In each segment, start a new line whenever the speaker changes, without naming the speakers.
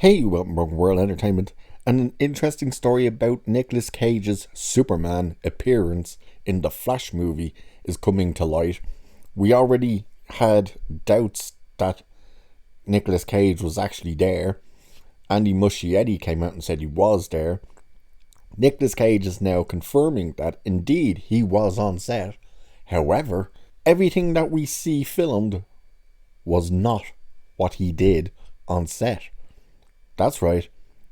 Hey, welcome to World Entertainment, and an interesting story about Nicolas Cage's Superman appearance in the Flash movie is coming to light. We already had doubts that Nicolas Cage was actually there. Andy Muschietti came out and said he was there. Nicolas Cage is now confirming that indeed he was on set. However, everything that we see filmed was not what he did on set. That's right.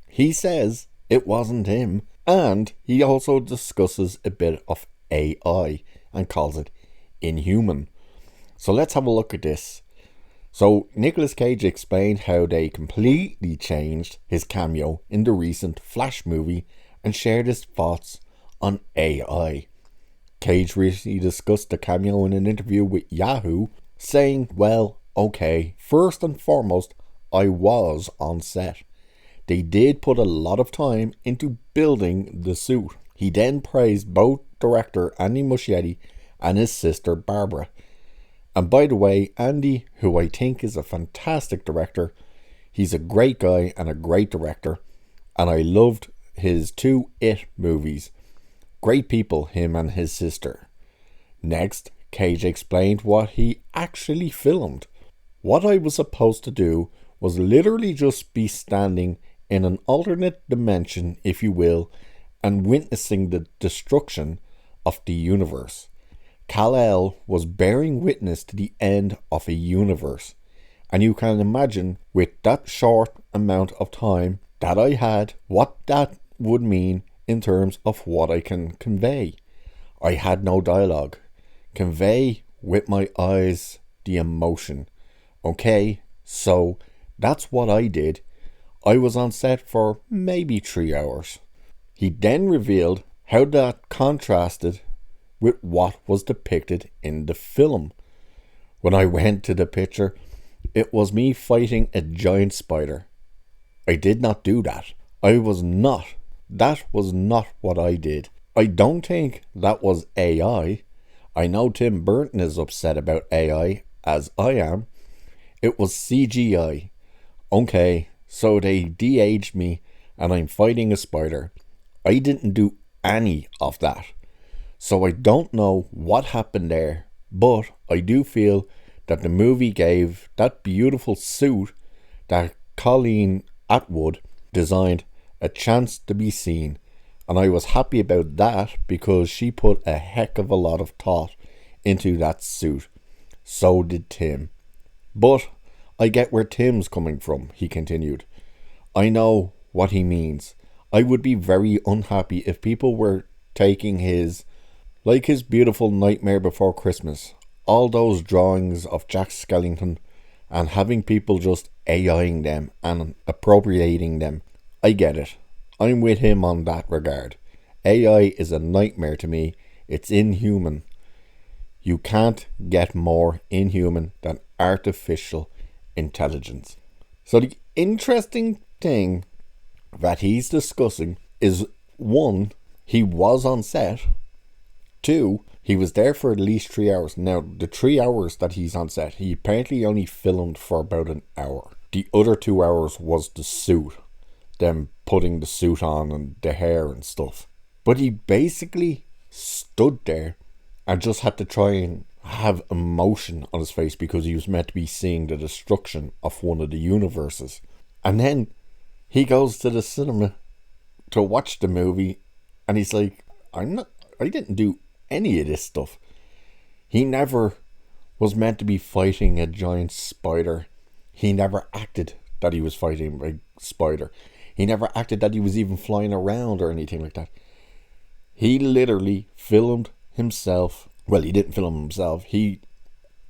He says it wasn't him. And he also discusses a bit of AI and calls it Inhumane. So let's have a look at this. So Nicolas Cage explained how they completely changed his cameo in the recent Flash movie and shared his thoughts on AI. Cage recently discussed the cameo in an interview with Yahoo, saying, well, okay, first and foremost, I was on set. They did put a lot of time into building the suit. He then praised both director Andy Muschietti and his sister Barbara. And by the way, Andy, who I think is a fantastic director, he's a great guy and a great director, and I loved his two It movies. Great people, him and his sister. Next, Cage explained what he actually filmed. What I was supposed to do was literally just be standing in an alternate dimension, if you will, and witnessing the destruction of the universe. Kal-El was bearing witness to the end of a universe, and you can imagine with that short amount of time that I had, what that would mean in terms of what I can convey. I had no dialogue. Convey with my eyes the emotion. Okay, so that's what I did. I was on set for maybe 3 hours. He then revealed how that contrasted with what was depicted in the film. When I went to the picture, it was me fighting a giant spider. I did not do that. That was not what I did. I don't think that was AI. I know Tim Burton is upset about AI, as I am. It was CGI. Okay, so they de-aged me and I'm fighting a spider. I didn't do any of that. So I don't know what happened there, but I do feel that the movie gave that beautiful suit that Colleen Atwood designed a chance to be seen. And I was happy about that because she put a heck of a lot of thought into that suit. So did Tim. But I get where Tim's coming from, he continued. I know what he means. I would be very unhappy if people were taking his beautiful Nightmare Before Christmas, all those drawings of Jack Skellington, and having people just AIing them and appropriating them. I get it. I'm with him on that regard. AI is a nightmare to me. It's inhuman. You can't get more inhuman than artificial intelligence. So the interesting thing that he's discussing is, one, he was on set. Two, he was there for at least 3 hours. Now, the 3 hours that he's on set, he apparently only filmed for about an hour. The other 2 hours was the suit, them putting the suit on and the hair and stuff. But he basically stood there and just had to try and have emotion on his face because he was meant to be seeing the destruction of one of the universes. And then he goes to the cinema to watch the movie and he's like, I didn't do any of this stuff. He never was meant to be fighting a giant spider. He never acted that he was fighting a spider. He never acted that he was even flying around or anything like that. He literally filmed himself. Well, he didn't film himself. He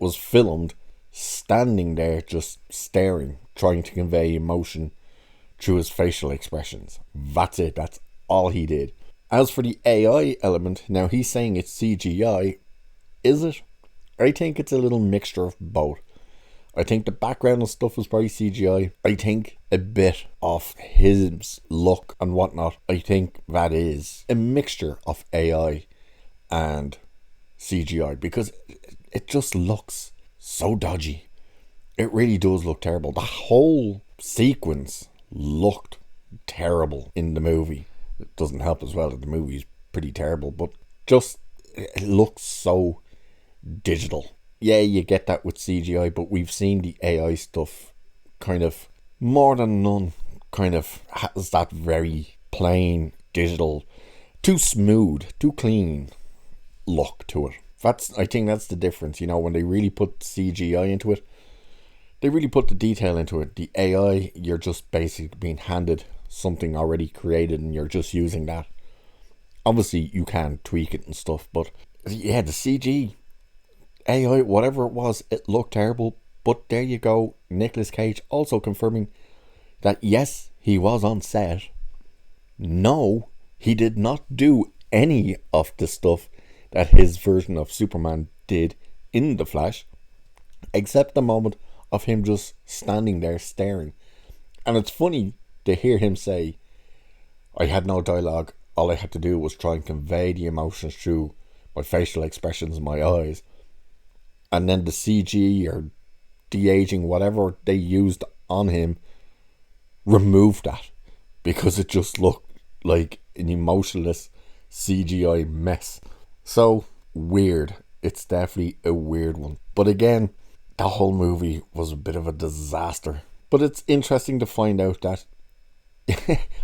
was filmed standing there just staring, trying to convey emotion through his facial expressions. That's it. That's all he did. As for the AI element, now he's saying it's CGI. Is it? I think it's a little mixture of both. I think the background and stuff was probably CGI. I think a bit of his look and whatnot, I think that is a mixture of AI and CGI because it just looks so dodgy. It really does look terrible. The whole sequence looked terrible in the movie. It doesn't help as well that the movie's pretty terrible, but just it looks so digital. Yeah, you get that with CGI, but we've seen the AI stuff kind of more than none kind of has that very plain digital, too smooth, too clean look to it. I think that's the difference, when they really put CGI into it, they really put the detail into it. The AI, you're just basically being handed something already created and you're just using that. Obviously, you can tweak it and stuff, but yeah, the CG, AI, whatever it was, it looked terrible. But there you go, Nicolas Cage also confirming that yes, he was on set. No, he did not do any of the stuff that his version of Superman did in The Flash, except the moment of him just standing there staring. And it's funny to hear him say, I had no dialogue, all I had to do was try and convey the emotions through my facial expressions and my eyes. And then the CG or de-aging, whatever they used on him, removed that, because it just looked like an emotionless CGI mess. So weird. It's definitely a weird one. But again, the whole movie was a bit of a disaster. But it's interesting to find out that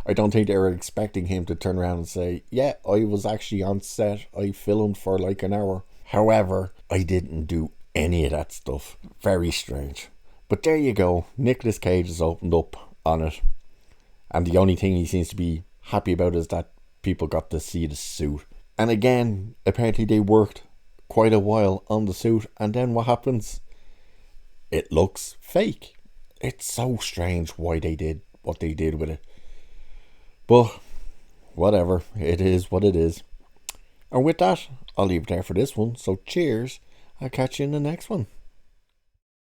I don't think they were expecting him to turn around and say, yeah, I was actually on set. I filmed for like an hour. However, I didn't do any of that stuff. Very strange. But there you go. Nicolas Cage has opened up on it. And the only thing he seems to be happy about is that people got to see the suit. And again, apparently they worked quite a while on the suit. And then what happens? It looks fake. It's so strange why they did what they did with it. But whatever. It is what it is. And with that, I'll leave it there for this one. So cheers. I'll catch you in the next one.